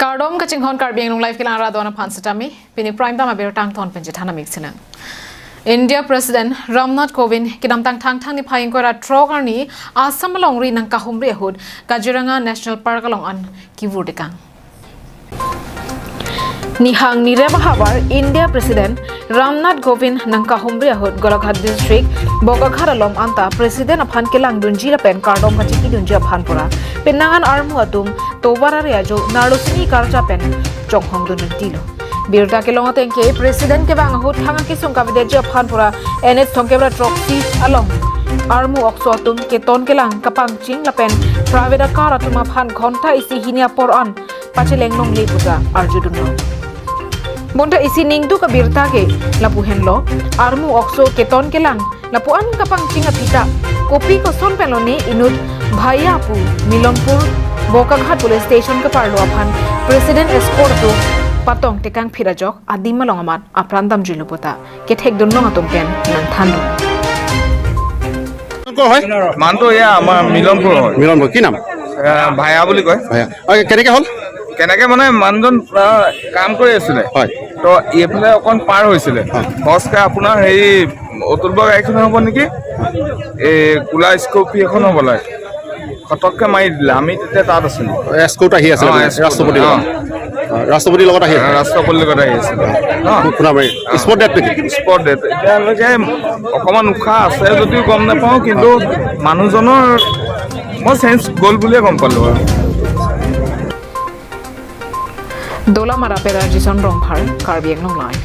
Kardom kaching hon karbing nung live kilang radona pansatami pini prime time aber tang thon penje thana mixina India President Ramnath Kovind kidam tang ni phaing kora trogarni Assam longri nang kahumri hud Kaziranga National Park along an kivurdikang Nihang Nireba Habar India President Ramnath Kovind nang kahumri hud Golaghat District Bogakhat alom anta President aphan kilang dunjila pen Kardom kachiki dunjia phan pura penangan armu atum tobara reajo narusini karja pen chonghong dun tilo birta ke longa tengke president ke bang hut thanga ki songka videjo phanpura ns thongkebra trophy along armu okso tum ke ton ke lang kapang ching lapen private car atuma phan ghonta isi hinia por on pacheleng nong le puja arjudun bonta isi ningdu ka birta ke lapu henlo armu okso ke ton ke lang lapu an kapang chinga pita kopi ko son peloni inut bhaiyapu milompur Bokaghat Police Station ke parlo aphan President Escort tu patong tekang phirajok adim malong amat aprandam jilupota ke thek don nong atom ken nan thandu ko hoy মানটো এয়া আমাৰ মিলনপুৰ হয় মিলনপুৰ কি নাম via বুলি কয় ভাইয়া কেনেকে হ'ল কেনেকে মানে মানুহজন কাম কৰি আছিলে হয় তো এইফালে অকণ পাৰ হৈছিলে ফসকে আপোনাৰ হেৰি অতুল বৰা গাড়ীখন হ'ব নেকি এই কোলা স্কৰ্পিঅ এখন হ'ব লাগে খটককে মাৰি দিলে আমি তেতিয়া তাত আছিলোঁ এস্কৰ্ট আহি আছিল ৰাষ্ট্ৰপতিৰ লগত আহি আছিল ৰাষ্ট্ৰপতিৰ লগত আহি আছিলে শুনাবাৰী স্পট ডেট নেকি স্পট ডেট এতিয়ালৈকে অকণমান উশাহ আছে যদিও গম নাপাওঁ কিন্তু মানুহজনৰ মই চেঞ্চ গ'ল বুলিয়ে গম পালোঁ আৰু Dola Marapera Jison Romphar Karbi Nong Live